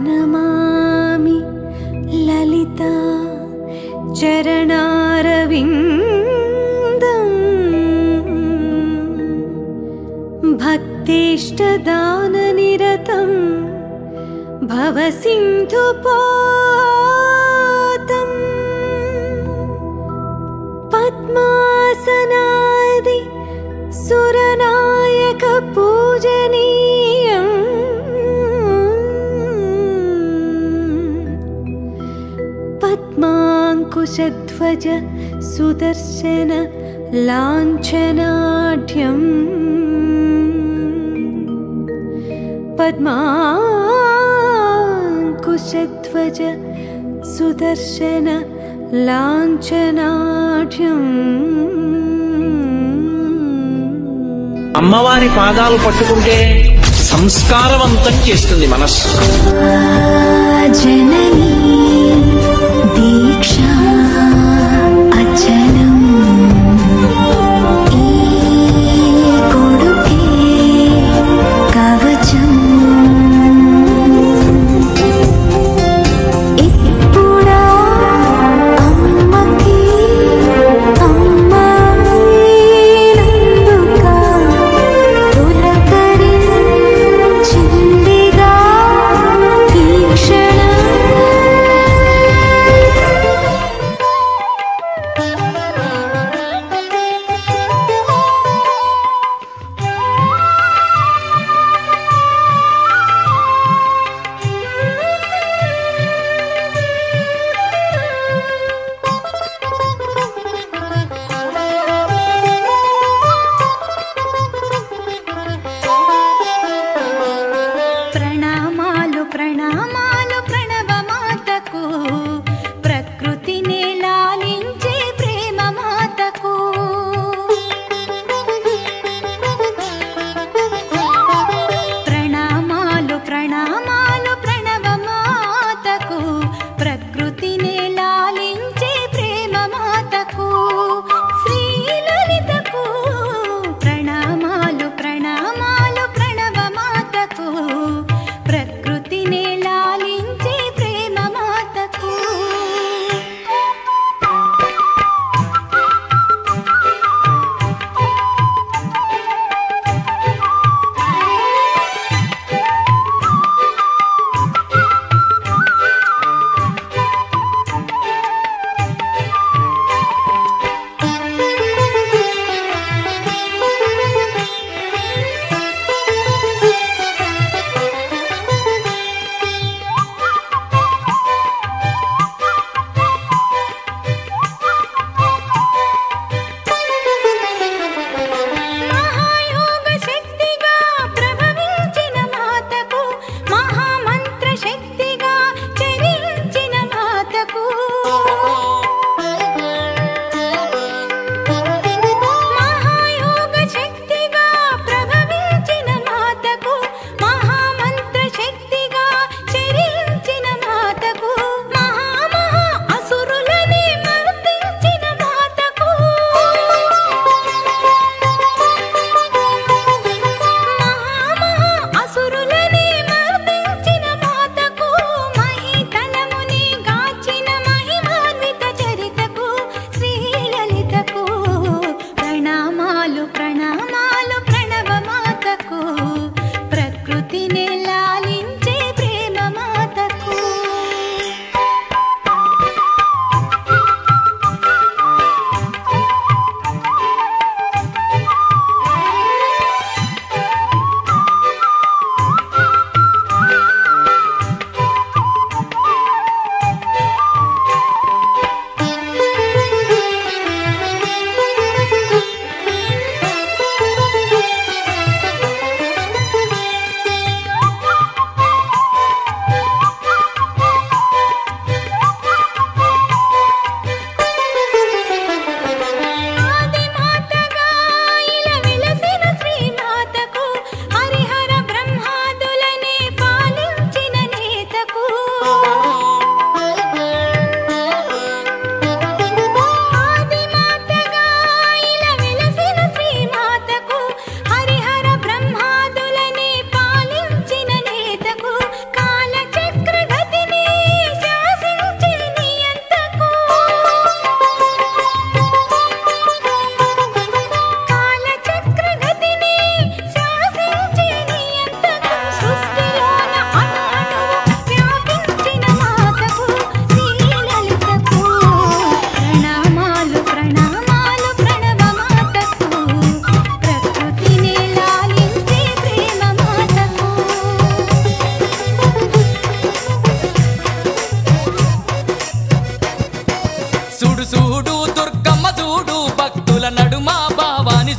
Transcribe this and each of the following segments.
प्रातर्नमामि ललिता चरणारविन्दम् भक्तेष्टदाननिरतं भवसिन्धुपोतम् पद्मासनादि सुरनायक पूजनीयम् पद्माङ्कुशध्वज सुदर्शन लाञ्छनाढ्यम् पद्माङ्कुशध्वज सुदर्शन लाञ्छनाढ्यम् అమ్మవారి పాదాలు పట్టుకుంటే సంస్కారవంతం చేస్తుంది మనస్సు. జననీ దీక్షా అచలం ఈ కొడుకే కవచం ఇప్పుడా అమ్మకి అమ్మాయినందుక పులకరించిందిగా ఈ క్షణం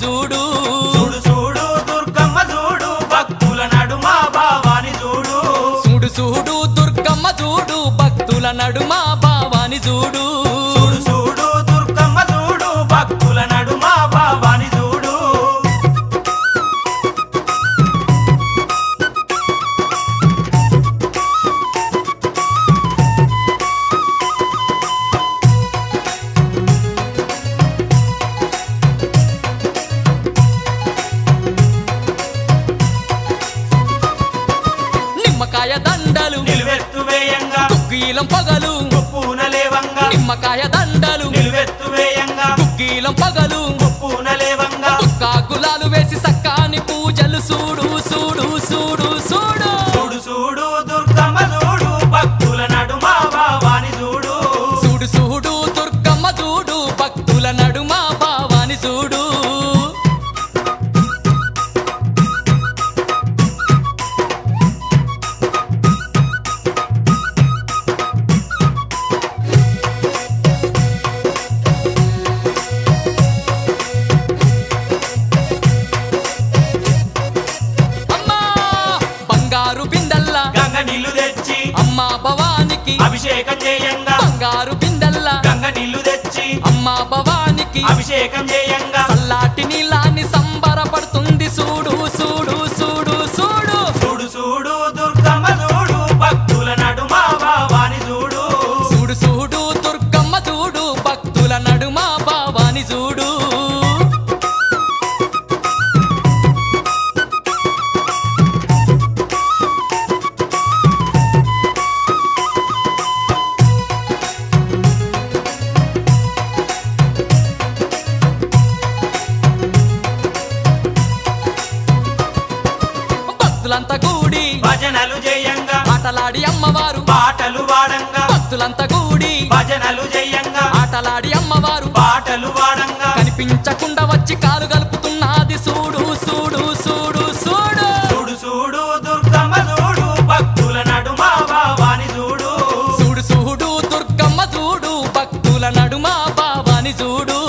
చూడు చూడు చూడు దుర్గమ్మ చూడు భక్తుల నడుమ భావాని చూడు చూడు చూడు దుర్గమ్మ చూడు భక్తుల నడుమ భావాని చూడు చూడు చూడు దుర్గమ్మ చూడు భక్తుల నడుమ భావాని చూడు నిమ్మకాయ దండలు నిలువెత్తు వేయంగా కుక్కీలం పగలు ఉప్పున లేవంగా నిమ్మకాయ దండలు నిలువెత్తు వేయంగా కుక్కీలం పగలు ఉప్పున లేవంగా కాకులాలు వేసి సక్కాని పూజలు చూడు చూడు చూడు చూడు చూడు చూడు దుర్గమ్మ చూడు భక్తుల నడుమ భావాని చూడు చూడు చూడు దుర్గమ్మ చూడు భక్తుల నడుమ భావాని చూడు అమ్మా బంగారు బిందల్లా గంగ నీళ్లు తెచ్చి అమ్మా భవానికి అభిషేకం చేయంగా బంగారు బిందల్లా గంగ నీళ్లు తెచ్చి అమ్మా భవానికి అభిషేకం చేయంగా చల్లాటి నీలాన్ని సంబరపడుతుంది చూడు చూడు చూడు చూడు చూడు చూడు దుర్గమ్మ చూడు భక్తుల నడుమ భావాని చూడు చూడు చూడు దుర్గమ్మ చూడు భక్తుల నడుమ భావాని చూడు భక్తులంతా కూడి భజనలు చేయంగా ఆటలాడి అమ్మవారు పాటలు వాడంగా భక్తులంతా కూడి భజనలు చేయంగా ఆటలాడి అమ్మవారు పాటలు వాడంగా కనిపించకుండా వచ్చి కాలు కలుపుతున్నది చూడు చూడు చూడు చూడు చూడు చూడు దుర్గమ్మ చూడు భక్తుల నడుమ భావాని చూడు చూడు చూడు దుర్గమ్మ చూడు భక్తుల నడుమ భావాని చూడు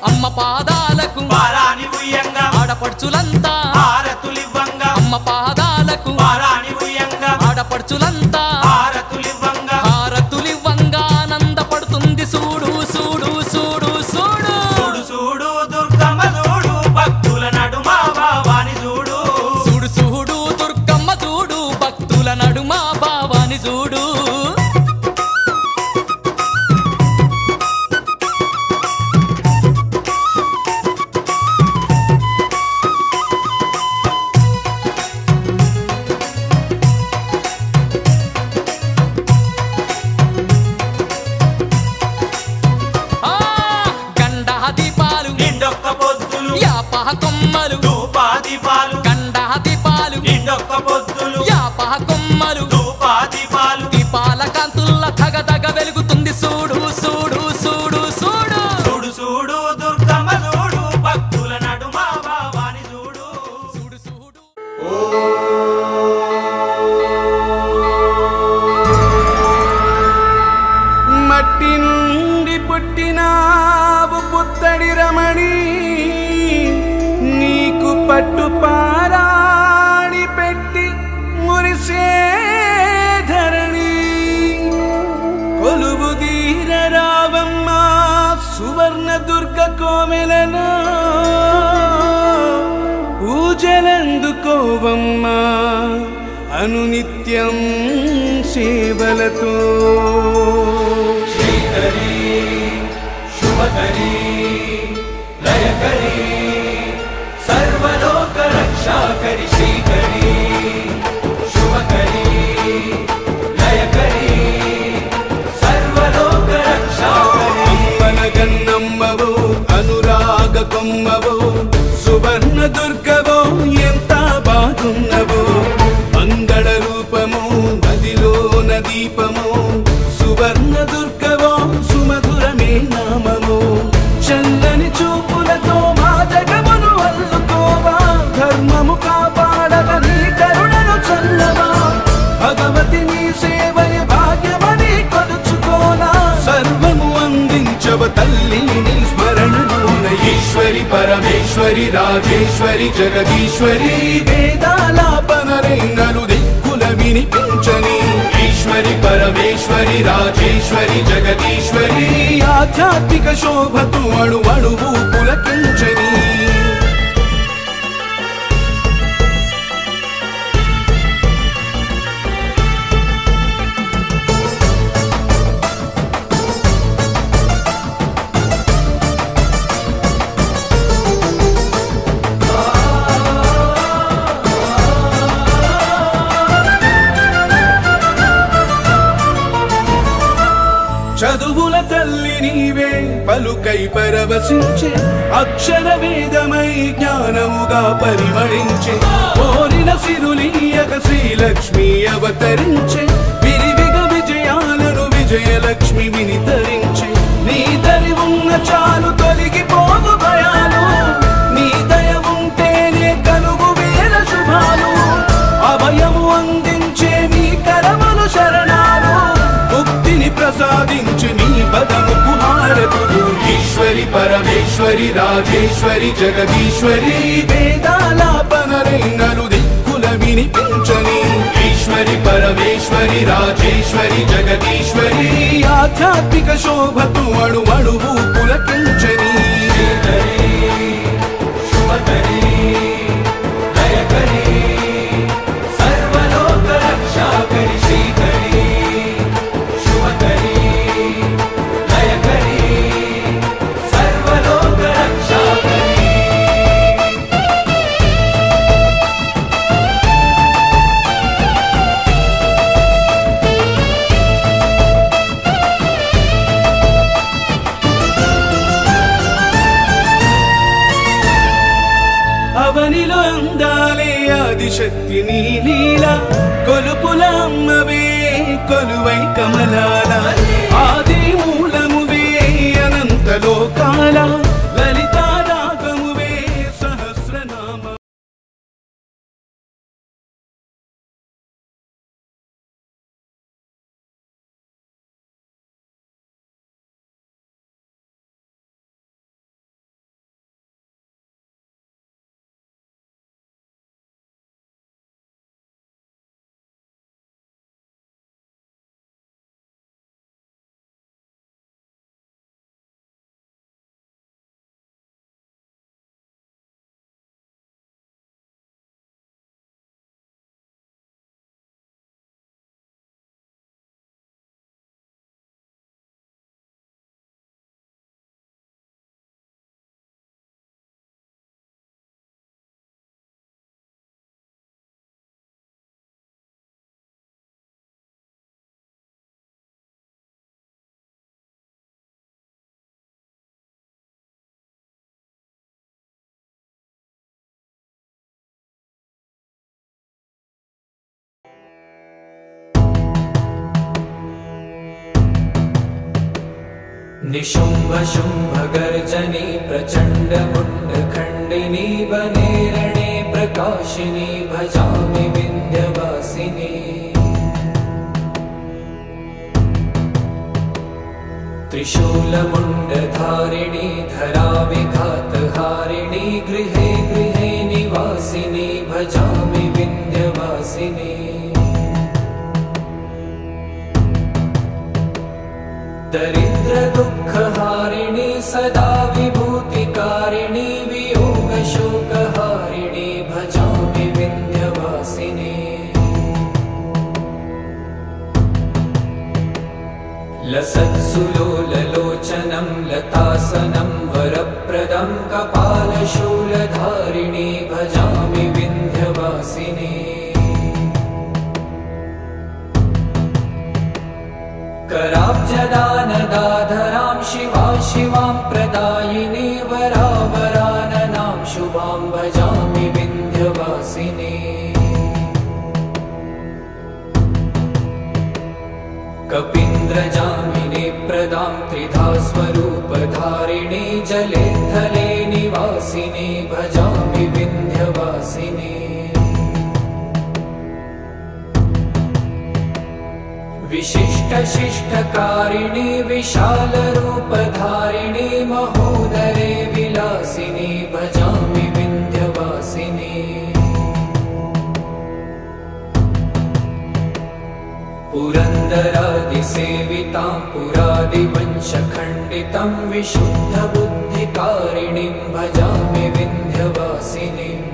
అమ్మ పాదాలకు పారాని ఉయ్యంగా ఆడపడుచులంతా హారతులివ్వంగా అమ్మ పాదాలకు పారాని ఉయ్యంగా ఆడపడుచులంతా హారతులివ్వంగా హారతులివ్వంగా ఆనందపడుతుంది చూడు చూడు చూడు చూడు చూడు చూడు దుర్గమ్మ చూడు భక్తుల నడుమ భావాని చూడు చూడు చూడు దుర్గమ్మ చూడు భక్తుల నడుమ భావాని చూడు ఆ గండ దీపాలు నిండొక్క పొద్దులు యాపహ కొమ్మలు ధూపాదీపాలు గండ దీపాలు నిండొక్క పొద్దులు యాపహ కొమ్మలు ధూపాదీపాలు దీపాల కాంతుల్ల తగదగ వెలుగుతుంది చూడు చూడు చూడు చూడు చూడు చూడు దుర్గమ్మ చూడు భక్తుల నడుమ భావాని చూడు చూడు చూడు మట్టి నుండి పుట్టినావు పుత్తడి రమణి నీకు పట్టు పారాణి పెట్టి మురిసే ధరణి కొలువు దీర రావమ్మ సువర్ణ దుర్గ కోవెలలో పూజలందుకోవమ్మా అనునిత్యం సేవలతో శ్రీకరి శుభకరి లయకరి సర్వలోక రక్షాకరి శ్రీకరి శుభకరి లయకరి సర్వలోక రక్షాకరి అమ్మన గన్నమ్మవో అనురాగ కొమ్మవో సువర్ణ దుర్గవో ఎంత బాగున్నవో మంగళ రూపము నదిలోన దీపము సువర్ణ దుర్గవో సుమధురమే కేశవ తల్లిని స్మరణలోన ఈశ్వరి పరమేశ్వరి రాజేశ్వరి జగదీశ్వరి వేదాలాపనరెంగలు దిక్కుల వినిపించని ఈశ్వరి పరమేశ్వరి రాజేశ్వరి జగదీశ్వరి ఆధ్యాత్మిక శోభతు అణువణువు పులకించని చదువుల తల్లి నీవే పలుకై పరవశించే అక్షర వేదమై జ్ఞానముగా పరిమళించే కోరిన సిరులీయక శ్రీలక్ష్మి అవతరించే విరివిగ విజయాలను విజయలక్ష్మి వినితరించే నీ దరి ఉన్న చాలు తొలగిపోదు భయాలు నీ దయ ఉంటేనే కలుగు వేల శుభాలు అభయము అందించే మీ కరములు శరణాలు ముక్తిని ప్రసాదించి నీ పదముకు హారతులు ఈశ్వరి పరమేశ్వరి రాజేశ్వరి జగదీశ్వరి వేదాలాపనరెంగలు దిక్కుల వినిపించని ఈశ్వరి పరమేశ్వరి రాజేశ్వరి జగదీశ్వరి ఆధ్యాత్మిక శోభతు అణువణువు పులకించని అవనిలో అందాలే ఆదిశక్తి నీ లీల కొలుపుల అమ్మవే కొలువై కమలాల ఆది మూలమువే అనంత లోకాల లలిత రాగమువే సహస్రనామ निशुम्भ शुम्भ गर्जनी प्रचण्ड मुण्ड खण्डिनी वने रणे प्रकाशिनी भजामि विन्ध्यवासिनी त्रिशूलमुण्डधारिणी धरा विघातहारिणी गृहे गृहे निवासिनी भजामि विन्ध्यवासिनी दरिद्र दुःखहारिणी सदा विभूतिकारिणी वियोग शोकहारिणी भजामि विन्ध्यवासिनी लसत्सुलोललोचनं लतासनं वरप्रदं कपालशूलधारिणी भजामि विन्ध्यवासिनी कराब्जदानदाधरां शिवा शिवां प्रदायिनी वरावराननां शुभां भजामि विन्ध्यवासिनी कपीन्द्रजामिनी प्रदां त्रिधा स्वरूपधारिणी जले थले निवासिनी भजामि विन्ध्यवासिनी विशिष्ट शिष्टकारिणी विशालरूपधारिणी महोदरे विलासिनी भजामि विन्ध्यवासिनी पुरन्दरादिसेवितां पुरादिवंशखण्डितं विशुद्धबुद्धिकारिणीं भजामि विन्ध्यवासिनीम्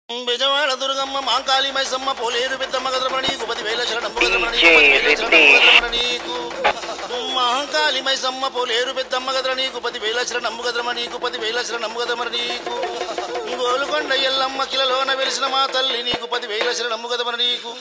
బెజవాడ దుర్గమ్మ మాంకాళి మైసమ్మ పోలేరు పెద్దమ్మ గద్రమణి గుపతి వేల శరణం నీకు మహంకాళి మైసమ్మ పోలేరు పెద్దమ్మ గద్ర నీకు పది వేల శరణం గద్రమ నీకు పది వేల శరణం గద్రమ నీకు గోలుకొండ ఎల్లమ్మ కిలలోన వెలిసిన మా తల్లి నీకు పది వేల శరణం గద్రమ నీకు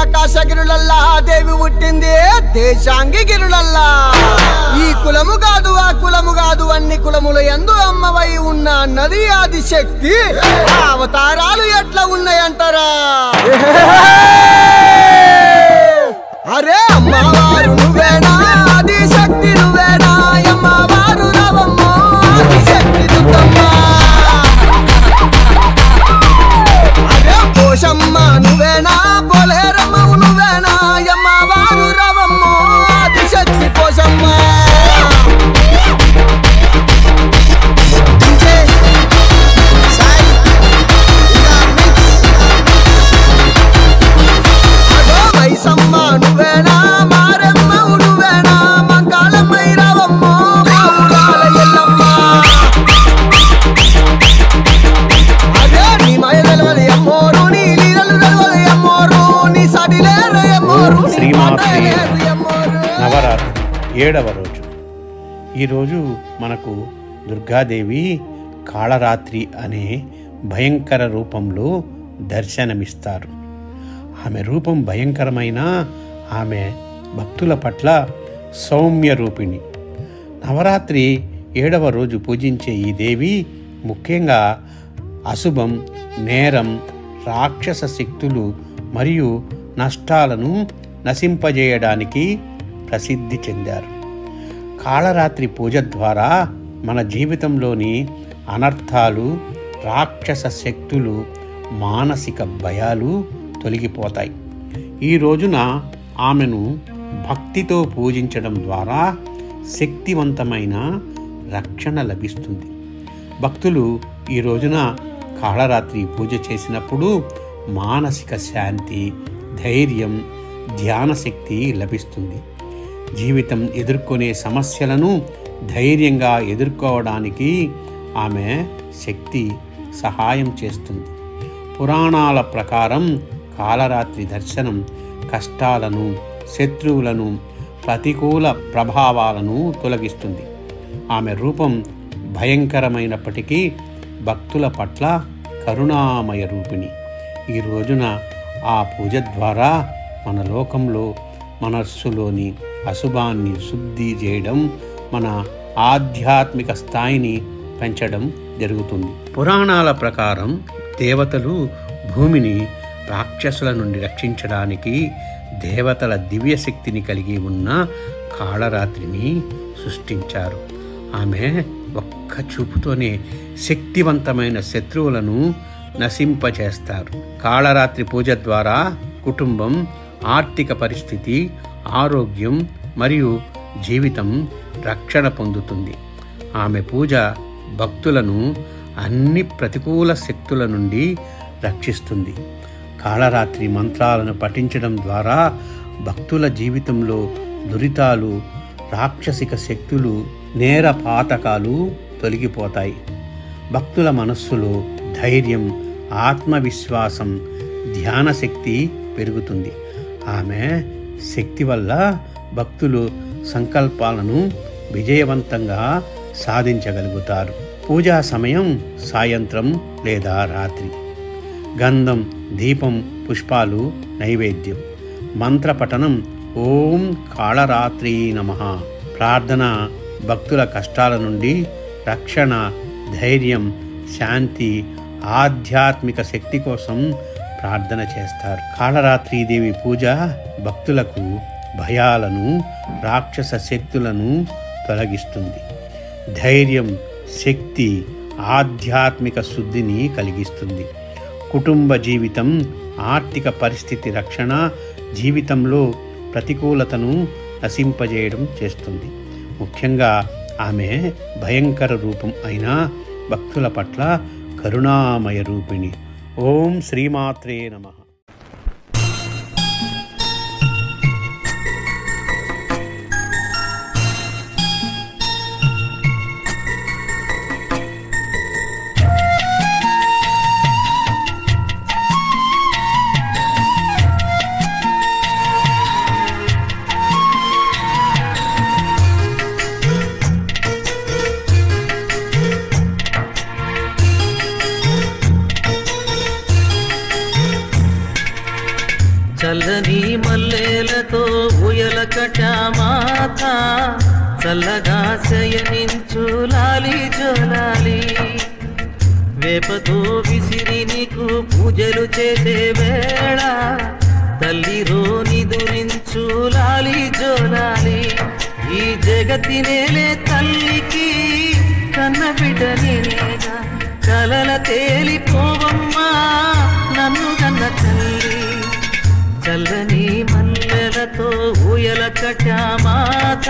ఆకాశగిరులల్లా దేవి పుట్టింది దేశాంగి గిరులల్లా. ఈ కులము కాదు ఆ కులము కాదు అన్ని కులములు ఎందు అమ్మవై ఉన్న నది ఆదిశక్తి. అవతారాలు ఎట్లా ఉన్నాయంటారా? అరే అమ్మవారు నువ్వేనా ఆదిశక్తి నువ్వేనా అమ్మవారు రావమ్మ ఆదిశక్తి దుర్గమ్మ. అరే పోషమ్మ నువ్వేనా పోలేరమ్మ నువ్వేనా అమ్మవారు రావమ్మ ఆదిశక్తి పోషమ్మ. మైసమ్మ నువ్వేనా మారమ్మ నువ్వేనా మంకాళమ్మై రావమ్మ మా ఊరాల ఎల్లమ్మ. అదే నీ మాయ తెలవది అమ్మోరు నీ లీలలు తెలవది అమ్మోరు నీ సాటిలేరు అమ్మోరు నవరాత్రి 7వ రోజు. ఈరోజు మనకు దుర్గాదేవి కాళరాత్రి అనే భయంకర రూపంలో దర్శనమిస్తారు. ఆమె రూపం భయంకరమైన ఆమె భక్తుల పట్ల సౌమ్య రూపిణి. నవరాత్రి 7వ రోజు పూజించే ఈ దేవి ముఖ్యంగా అశుభం, నేరం, రాక్షస శక్తులు మరియు నష్టాలను నశింపజేయడానికి ప్రసిద్ధి చెందారు. కాళరాత్రి పూజ ద్వారా మన జీవితంలోని అనర్థాలు, రాక్షస శక్తులు, మానసిక భయాలు తొలగిపోతాయి. ఈ రోజున ఆమెను భక్తితో పూజించడం ద్వారా శక్తివంతమైన రక్షణ లభిస్తుంది. భక్తులు ఈ రోజున కాళరాత్రి పూజ చేసినప్పుడు మానసిక శాంతి, ధైర్యం, ధ్యాన శక్తి లభిస్తుంది. జీవితం ఎదుర్కొనే సమస్యలను ధైర్యంగా ఎదుర్కోవడానికి ఆమె శక్తి సహాయం చేస్తుంది. పురాణాల ప్రకారం కాళరాత్రి దర్శనం కష్టాలను, శత్రువులను, ప్రతికూల ప్రభావాలను తొలగిస్తుంది. ఆమె రూపం భయంకరమైనప్పటికీ భక్తుల పట్ల కరుణామయ రూపిణి. ఈ రోజున ఆ పూజ ద్వారా మన లోకంలో మనస్సులోని అశుభాన్ని శుద్ధి చేయడం, మన ఆధ్యాత్మిక స్థాయిని పెంచడం జరుగుతుంది. పురాణాల ప్రకారం దేవతలు భూమిని రాక్షసుల నుండి రక్షించడానికి దేవతల దివ్యశక్తిని కలిగి ఉన్న కాళరాత్రిని సృష్టించారు. ఆమె ఒక్క చూపుతోనే శక్తివంతమైన శత్రువులను నశింపజేస్తారు. కాళరాత్రి పూజ ద్వారా కుటుంబం, ఆర్థిక పరిస్థితి, ఆరోగ్యం మరియు జీవితం రక్షణ పొందుతుంది. ఆమె పూజ భక్తులను అన్ని ప్రతికూల శక్తుల నుండి రక్షిస్తుంది. కాళరాత్రి మంత్రాలను పఠించడం ద్వారా భక్తుల జీవితంలో దురితాలు, రాక్షసిక శక్తులు, నేర పాతకాలు తొలగిపోతాయి. భక్తుల మనస్సులో ధైర్యం, ఆత్మవిశ్వాసం, ధ్యానశక్తి పెరుగుతుంది. ఆమె శక్తి వల్ల భక్తులు సంకల్పాలను విజయవంతంగా సాధించగలుగుతారు. పూజా సమయం సాయంత్రం లేదా రాత్రి. గంధం, దీపం, పుష్పాలు నైవేద్యం. మంత్రపఠనం ఓం కాళరాత్రి నమః. ప్రార్థన భక్తుల కష్టాల నుండి రక్షణ, ధైర్యం, శాంతి, ఆధ్యాత్మిక శక్తి కోసం ప్రార్థన చేస్తారు. కాళరాత్రీదేవి పూజ భక్తులకు భయాలను, రాక్షస శక్తులను తొలగిస్తుంది. ధైర్యం, శక్తి, ఆధ్యాత్మిక శుద్ధిని కలిగిస్తుంది. కుటుంబ జీవితం, ఆర్థిక పరిస్థితి రక్షణ, జీవితంలో ప్రతికూలతను నశింపజేయడం చేస్తుంది. ముఖ్యంగా ఆమె భయంకర రూపం అయిన భక్తుల పట్ల కరుణామయ రూపిణి. ఓం శ్రీమాత్రే నమః. చల్లని మల్లెలతో ఊయల కటామాత చల్లగా శయనించు లాలి జోలాలి వేపతో విసిరి నీకు పూజలు చేసే వేళ తల్లిరో నిదురించు లాలి జోలాలి ఈ జగతి నేలే తల్లికి కన్న బిడ్డ నేనేగా కలల తేలిపోవమ్మా నన్ను కన్న తల్లి చల్లని మల్లెలతో ఊయల కటామాత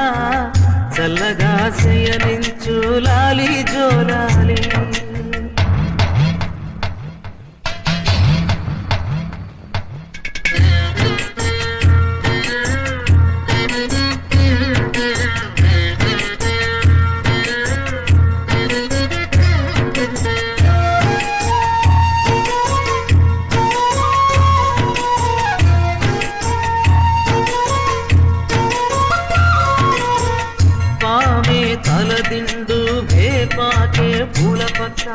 చల్లగా శయనించు లాలి జోలాలి తలదిండు వేపాకే పూల పక్క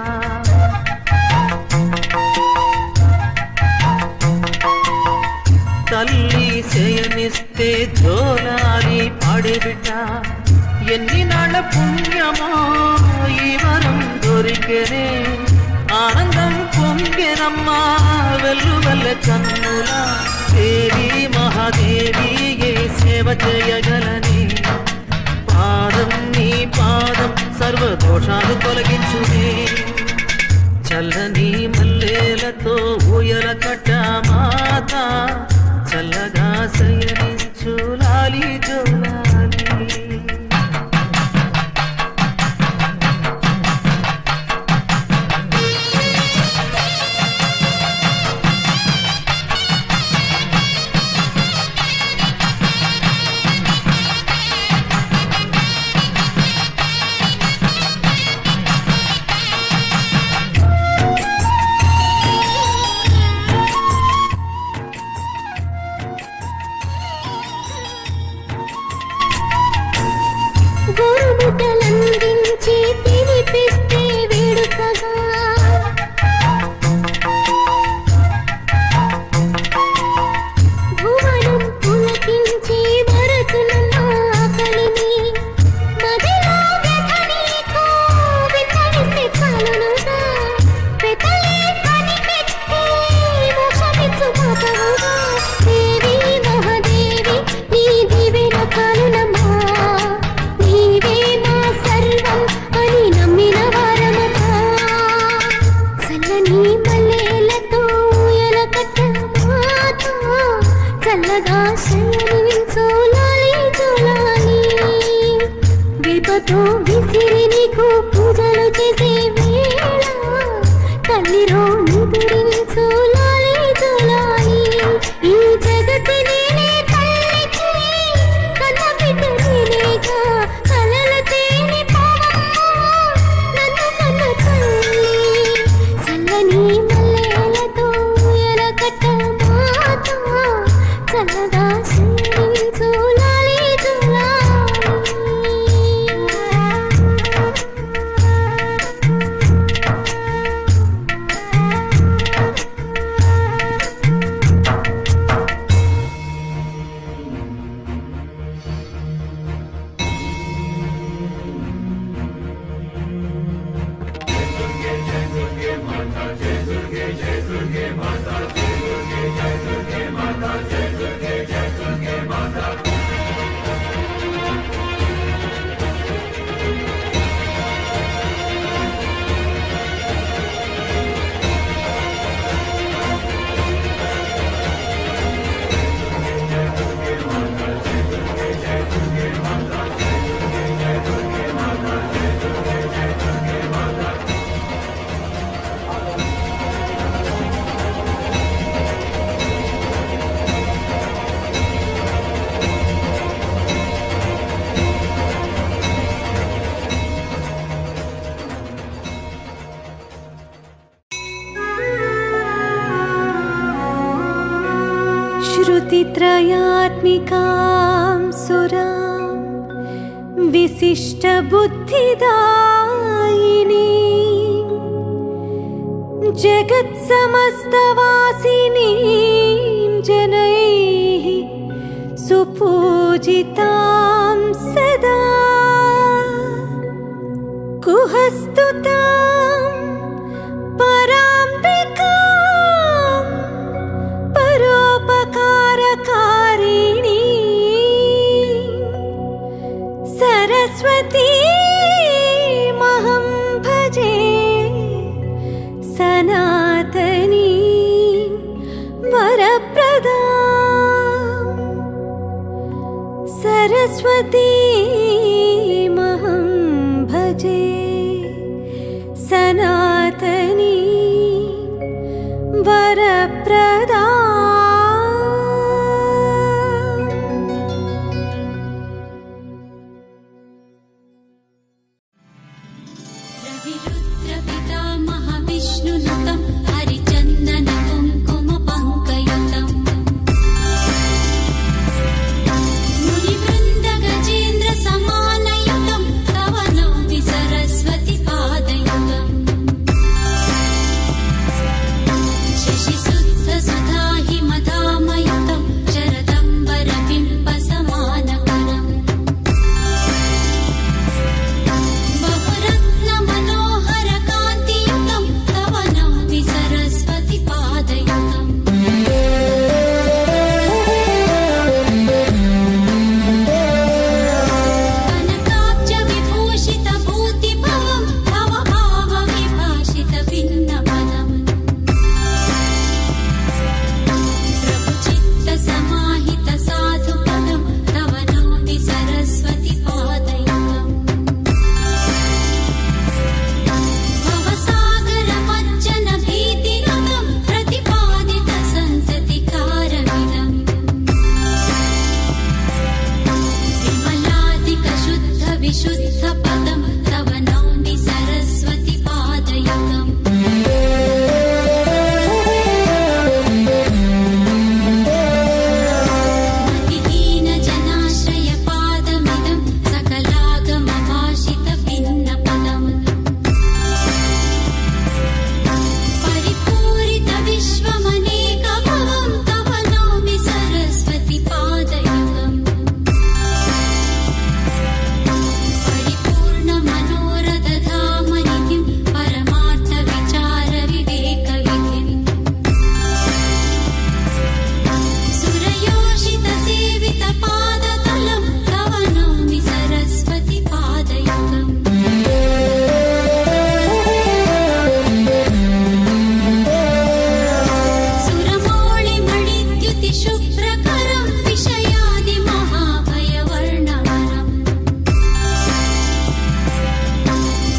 తల్లి శయనిస్తే జోలాలి పాడిబిడ్డ ఎన్ని నాళ్ళ పుణ్యమో ఈ వరం దొరికెనే ఆనందం పొంగెనమ్మా వెల్లువల్ల కన్నుల దేవి మహాదేవి ఏ సేవ చేయగలని పాదం నీ పాదం సర్వదోషాలు తొలగించునే చల్లని మల్లెలతో ఊయల కటామాత చల్లగా శయనించు లాలి జోలాలి గోరుముద్దలందించి తినిపిస్తే వేడుకగా భువనం పులకించి మరచునమ్మ ఆకలిని మదిలో వ్యథ నీకు విన్నవిస్తే చాలునుగా పెదలే కనిపెట్టి మోక్షమిచ్చు మాతవుగా దేవి మహాదేవి నీ దివెన కాలునమ్మా నీవే మా సర్వం అని నమ్మిన వారమమ్మా చల్లని మల్లెలతో ఊయల కట్టమాత చల్లగా శయనించు లాలి జోలాలి వేపతో విసిరి నీకు పూజలు చేసే వేళ తల్లిరో నిదురించు లాలి జోలాలి ఈ జగతి నేనే తల్లికి కన్న బిడ్డ నేనేగా కలల తేని పోవమ్మా నన్ను కన్న తల్లి చల్లని మల్లెలతో ఊయల కట్టమాత చల్లగా శయనించు లాలి జోలాలి श्रुतित्रयात्मिकां सुरां विशिष्टबुद्धिदायिनीं जगत्समस्तवासिनीं जनैः पूजितां सदा कुहस्तुतां पराम्बिकां परोपकारकारिणी सरस्वतीमहं भजे सनातनी वरप्रदा सरस्वतीमहं भजे सनातनी वरप्रदा विष्णुनुतं हरिचन्दन कुङ्कुम पङ्कयुतं मुनिवृन्द गजेन्द्र समानयुतं तव नौमि सरस्वती पादयुगम् शशिसुद्ध सुधाहि मधामयुतं शरदम्बर बिम्ब समानकरम् बहुरत्न मनोहर कान्तियुतं तव नौमि सरस्वती पादयुगम् कनकाब्ज विभूषित भूतिभवं भव भाव विभाषित भिन्नपदम् प्रभुचित्त समाहित साधुपदं तव नौमि सरस्वती पादयुगम् भवसागर मज्जन भीतियुतं प्रतिपादित संसतिकारमिदम् विमलादिक शुद्ध विशुद्ध पदं तव नौमि सरस्वती पादयुगम् मतिहीन जनाश्रय पादमिदं सकलागम भाषित भिन्नपदम् परिपूरित विश्वमनेकभवं तव नौमि सरस्वती पादयुगम् परिपूर्ण मनोरथ धाम निधिं परमार्थ विचार विवेक विधिम् सुरयोषित सेवित पादतलं तव नौमि सरस्वती पादयुगम् सुरमौळिमणिद्युति शुभ्रकरं विषयादि महाभयवर्णवरम्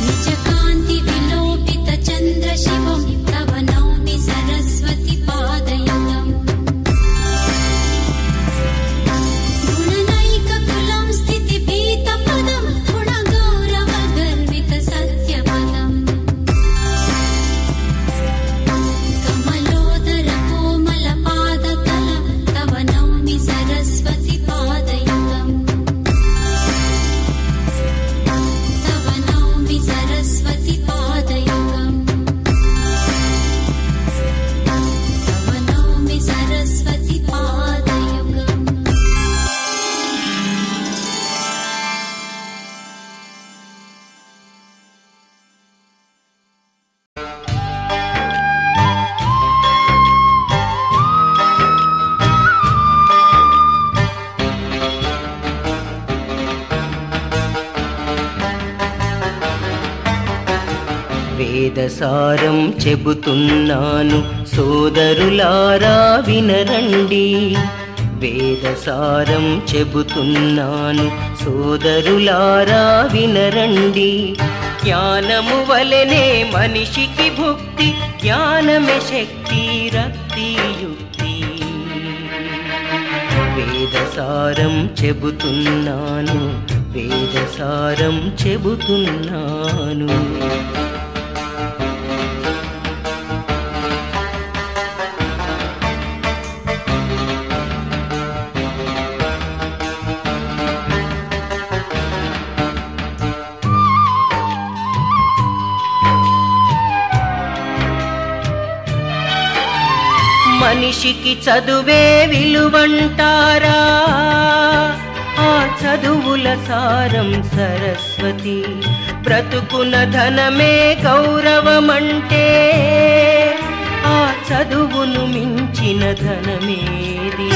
निजकान्ति विलोपित चन्द्रशिवं तव नौमि सरस्वती पादयुगम् गुणनैककुलं स्थितिभीतपदं गुणगौरव गर्वित सत्यपदम् कमलोदर कोमल पादतलं तव नौमि सरस्वती पादयुगम् तव नौमि सरस्वती पादयुगम् तव नौमि सरस्वती पादयुगम् వేదసారం చెబుతున్నాను సోదరులారా వినరండి. వేదసారం చెబుతున్నాను సోదరులారా వినరండి. జ్ఞానము వలెనే మనిషికి భుక్తి, జ్ఞానమే శక్తి రక్తి యుక్తి. వేదసారం చెబుతున్నాను, వేదసారం చెబుతున్నాను. మనిషికి చదువే విలువంటారా? ఆ ఆ చదువుల సారం సరస్వతి. బ్రతుకున ధనమే గౌరవమంటే ఆ చదువును మించిన ధనమేది?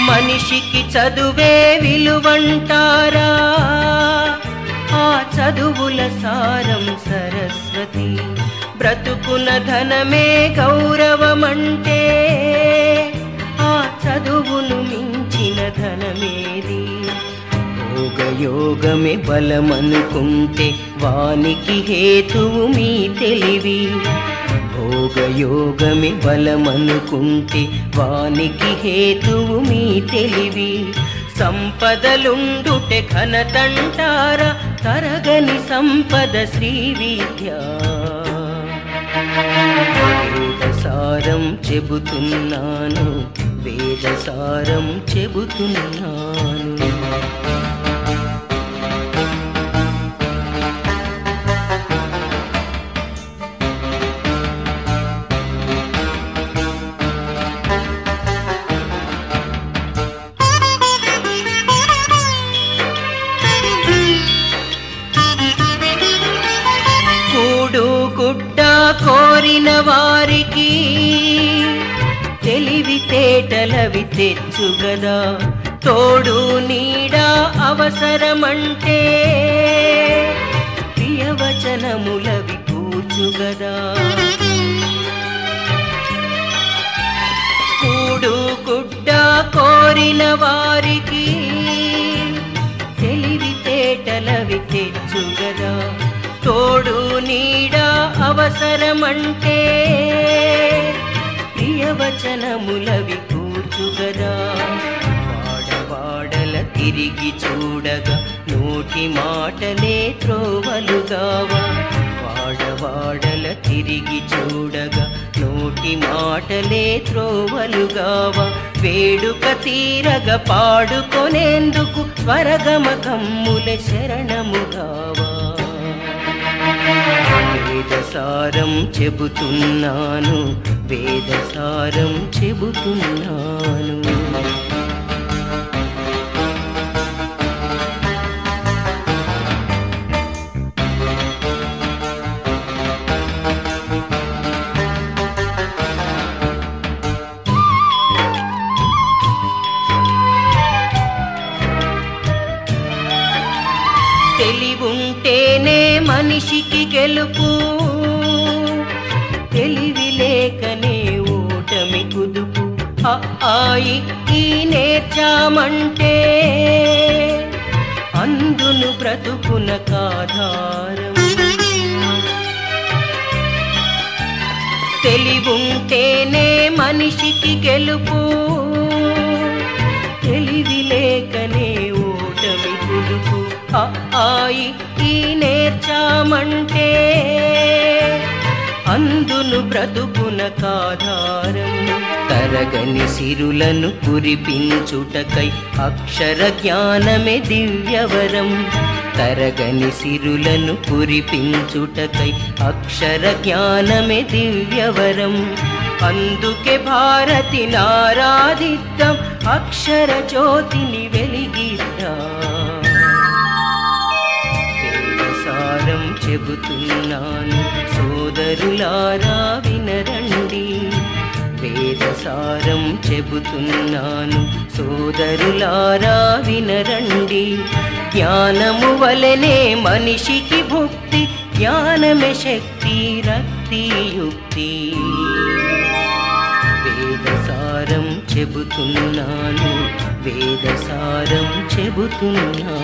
మనిషికి చదువే విలువంటారా? ఆ చదువుల సారం సరస్వతి. బ్రతుకున ధనమే గౌరవమంటే ఆ చదువును మించిన ధనమేది? భోగయోగమే బలమనుకుంటే వానికి హేతువు మీ తెలివి. భోగయోగమే బలమనుకుంటే వానికి హేతువు మీ తెలివి. సంపదలుండుటే ఘనతంటారా? తరగని సంపద శ్రీ విద్య. వేదసారం చెబుతున్నాను, వేదసారం చెబుతున్నాను. కూడు గుడ్డ కోరిన వారికి తెలివితేటలవి తెచ్చుగదా. తోడు నీడ అవసరమంటే ప్రియవచనములవి కూర్చుగదా. కూడు గుడ్డ కోరిన వారికి తెలివితేటలవి తెచ్చుగదా. తోడు నీడ అవసరమంటే ప్రియవచనములవి కూర్చుగదా. వాడవాడల తిరిగి చూడగా నోటి మాటలే త్రోవలుగావా. వాడవాడల తిరిగి చూడగా నోటి మాటలే త్రోవలుగావా. వేడుక తీరగా పాడుకొనేందుకు స్వరగమకమ్ముల శరణముగావా. వేదసారం చెబుతున్నాను, వేదసారం చెబుతున్నాను. తెలివుంటేనే మనిషికి గెలుపు, తెలివి లేకనే ఓటమి కుదుపు. ఆయి ఈ నేర్చామంటే అందును బ్రతుకున కాధారం. తెలివుంటేనే మనిషికి గెలుపు, తెలివి లేకనే ఓటమి కుదుపు. ఆయి ఈ నేర్చామంటే అందును బ్రతుకున కాధారం. తరగని సిరులను కురిపించుటకై అక్షర జ్ఞానమే దివ్యవరం. తరగని సిరులను కురిపించుటకై అక్షర జ్ఞానమే దివ్యవరం. అందుకే భారతి నారాధిద్దాం, అక్షర జ్యోతిని వెలిగిద్దాం. వేదసారం చెబుతున్నాను, సోదరులారా వినరండి. వేదసారం చెబుతున్నాను, సోదరులారా వినరండి. జ్ఞానము వలనే మనిషికి భుక్తి, జ్ఞానమే శక్తి రక్తి యుక్తి. వేదసారం చెబుతున్నాను, వేదసారం చెబుతున్నాను.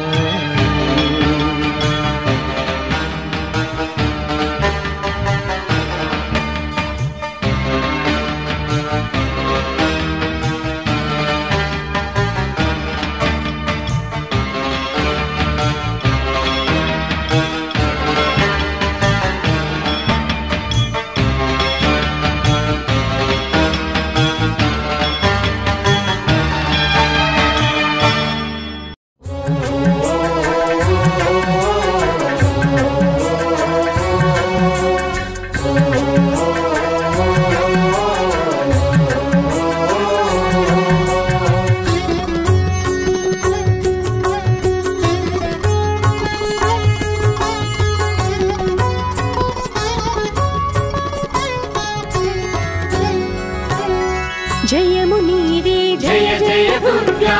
జయము నీవే జయ జయ దుర్గా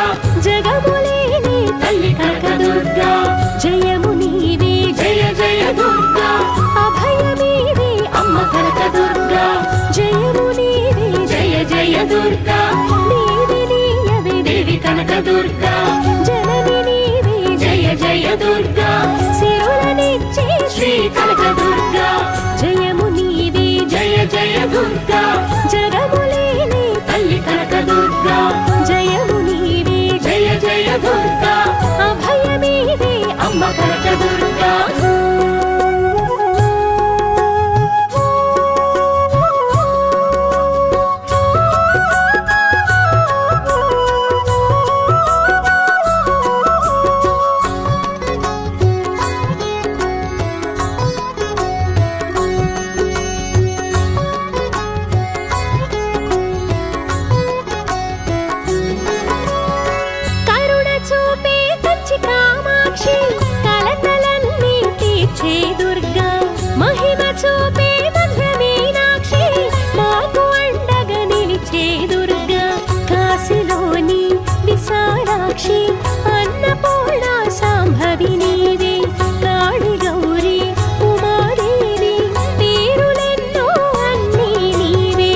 జగములేని తల్లి కనక దుర్గా జయము నీవే జయ జయ దుర్గా అభయమీవే అమ్మ కనక దుర్గా జయము నీవే జయ జయ దుర్గా నీవే నీయవే దేవి కనక దుర్గా జనని నీవే జయ జయ దుర్గా సిరులనిచ్చే శ్రీ కనక దుర్గా జయము నీవే జయ జయ దుర్గా జగములేని తల్లి కనక దుర్గా జయము నీవే జయ జయ దుర్గా అభయమీవే అమ్మ కనక దుర్గా అన్నపూర్ణ సాంభవి నీవే కాళి గౌరీ ఉమాదేవి పేరులెన్నో అన్నీ నీవే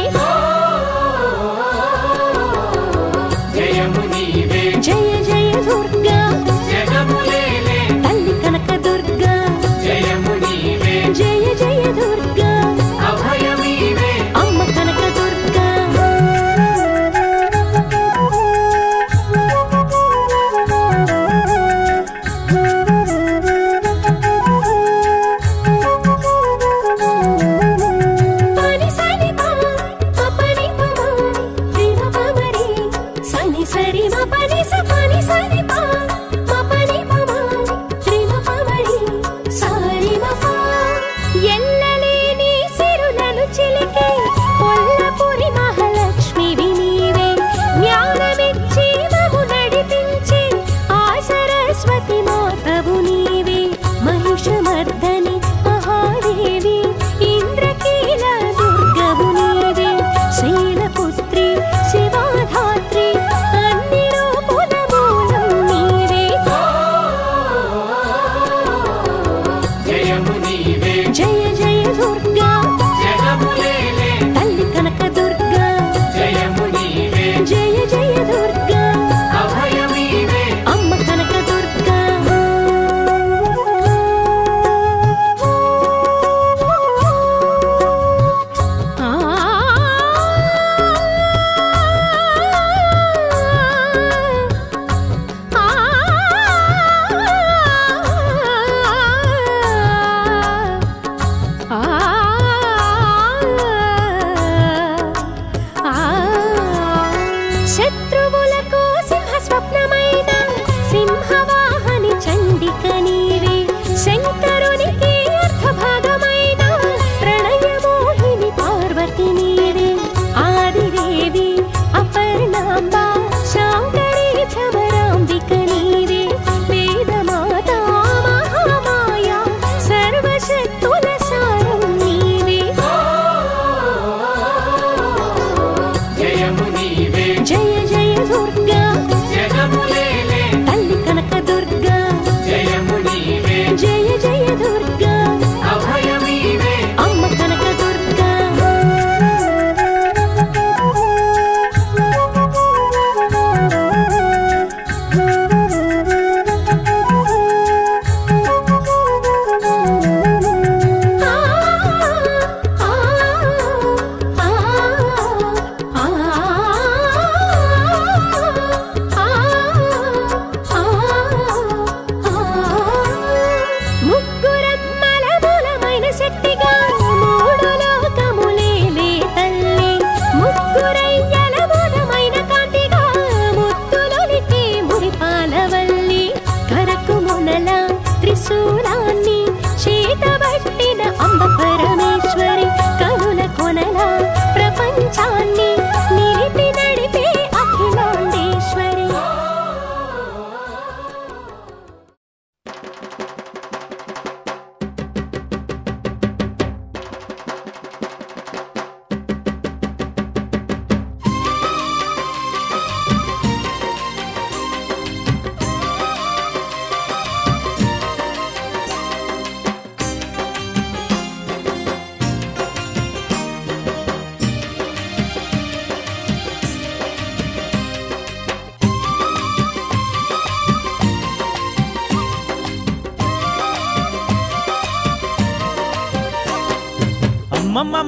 జయము నీవే జయ జయ దుర్గా జగములేలే తల్లి కనక దుర్గా జయము నీవే జయ జయ దుర్గా అభయమీవే అమ్మ కనక దుర్గా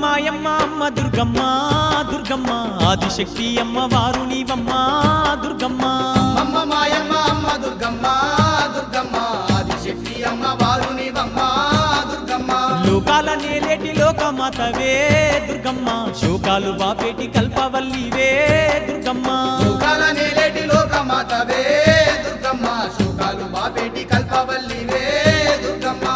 మాయమ్మ అమ్మ దుర్గమ్మ దుర్గమ్మ ఆదిశక్తి అమ్మ వారు నీవమ్మ దుర్గమ్మ అమ్మ మాయమ్మ అమ్మ దుర్గమ్మ దుర్గమ్మ ఆదిశక్తి అమ్మ వారు నీవమ్మ దుర్గమ్మ లోకాల నేలేటి లోకమాతవే దుర్గమ్మ శోకాలు బాపేటి కల్పవల్లివే దుర్గమ్మ లోకాల నేలేటి లోకమాతవే దుర్గమ్మ శోకాలు బాపేటి కల్పవల్లివే దుర్గమ్మ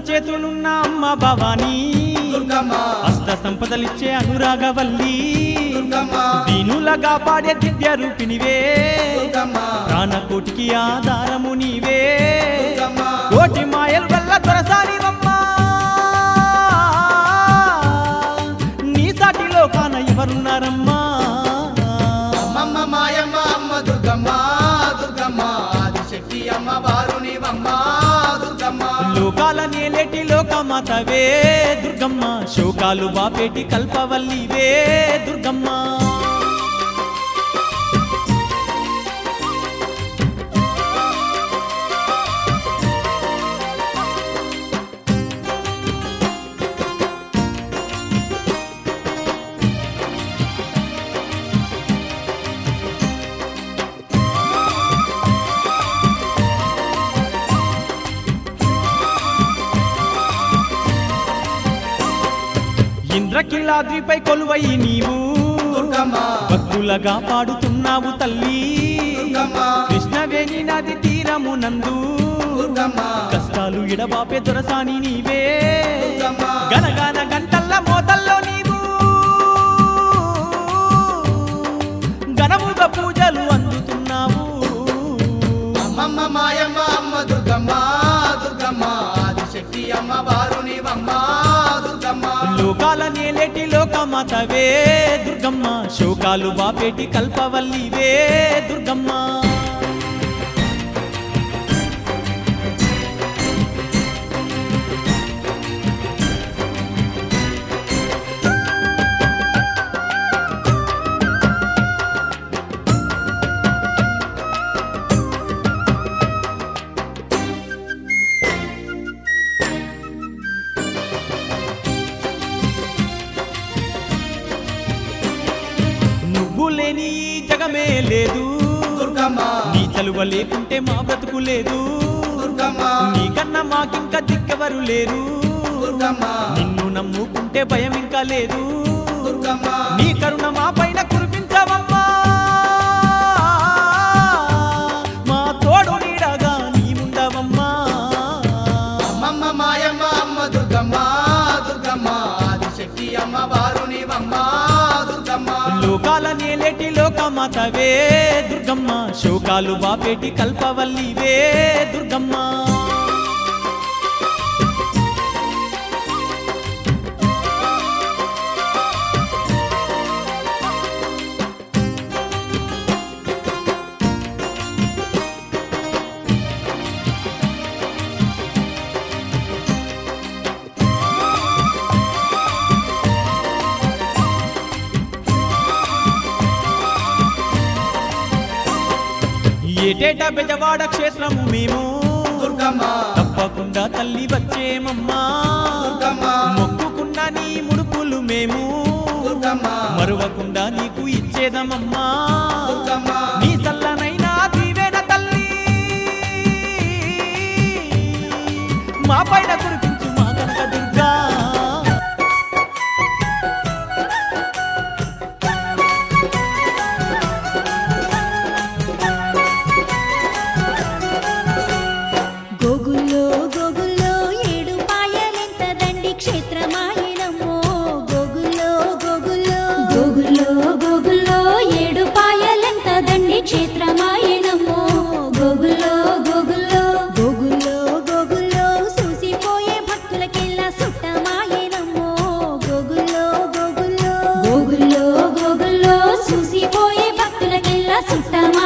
చేతులున్న అమ్మ భవానీ దుర్గమ్మ అష్ట సంపదలిచ్చే అనురాగవల్లి దుర్గమ్మ దీనులగా పాడే దివ్య రూపినివే దుర్గమ్మ ప్రాణకోటికి ఆధారము నీవే దుర్గమ్మ కోటి మాయల వల్ల దొరసానివమ్మ నీ సాటిలో కాన ఎవరున్నారమ్మా అమ్మమ్మ మాయమ్మ అమ్మ దుర్గమ్మ దుర్గమ్మ ఆదిశక్తి అమ్మ వారు నీవమ్మ దుర్గమ్మ లోకాల నేలేటి లోకమాతవే దుర్గమ్మ శోకాలు బాపేటి కల్పవల్లివే దుర్గమ్మ ఇంద్రకీలాద్రిపై కొలువై నీవు దుర్గమ్మ భక్తులగా పాడుతున్నావు తల్లి దుర్గమ్మ కృష్ణవేణి నది తీరమునందు దుర్గమ్మ కష్టాలు ఎడబాపే దొరసాని నీవే దుర్గమ్మ గనగాన గంటల్ల మోతల్లో నీవు ఘనముగా పూజలు అందుతున్నావు అమ్మమ్మ మాయమ్మ అమ్మ దుర్గమ్మ దుర్గమ్మ ఆదిశక్తి అమ్మ వారు నీవమ్మ దుర్గమ్మ లోకాల నేలేటి లోకమాతవే దుర్గమ్మ శోకాలు బాపేటి కల్పవల్లివే దుర్గమ్మ లేని జగమే లేదు దుర్గమ్మ నీ చలువ లేకుంటే మా బ్రతుకు లేదు దుర్గమ్మ నీకన్నా మాకింకా దిక్కెవరు లేరు దుర్గమ్మ నిన్ను నమ్ముకుంటే భయం ఇంకా లేదు దుర్గమ్మ నీ కరుణ మా పైన కురిపించవమ్మా మా తోడు నీడగా నీవుండవమ్మా అమ్మమ్మ మాయమ్మ అమ్మ దుర్గమ్మ దుర్గమ్మ ఆదిశక్తి అమ్మ వారు నీవమ్మ దుర్గమ్మ లోకాల నేలేటి లోకమాతవే దుర్గమ్మ శోకాలు బాపేటి కల్పవల్లివే దుర్గమ్మ ఏటేటా బెజవాడ క్షేత్రము మేము దుర్గమ్మ తప్పకుండా తల్లి వచ్చేమమ్మా దుర్గమ్మ మొక్కుకున్న నీ ముడుపులు మేము దుర్గమ్మ మరువకుండా నీకు ఇచ్చేదమమ్మా దుర్గమ్మ నీ చల్లనైనా దీవెన తల్లి మా పైన కురిపించు మా కనక దుర్గా గోగుల్లో గోగుల్లో ఏడు పాయలెంత దండి క్షేత్రమాయనమ్మో గోగుల్లో గోగుల్లో గోగుల్లో గోగుల్లో ఏడు పాయలెంత దండి క్షేత్రమాయనమ్మో గోగుల్లో గోగుల్లో గోగుల్లో గోగుల్లో చూసి సుట్టమా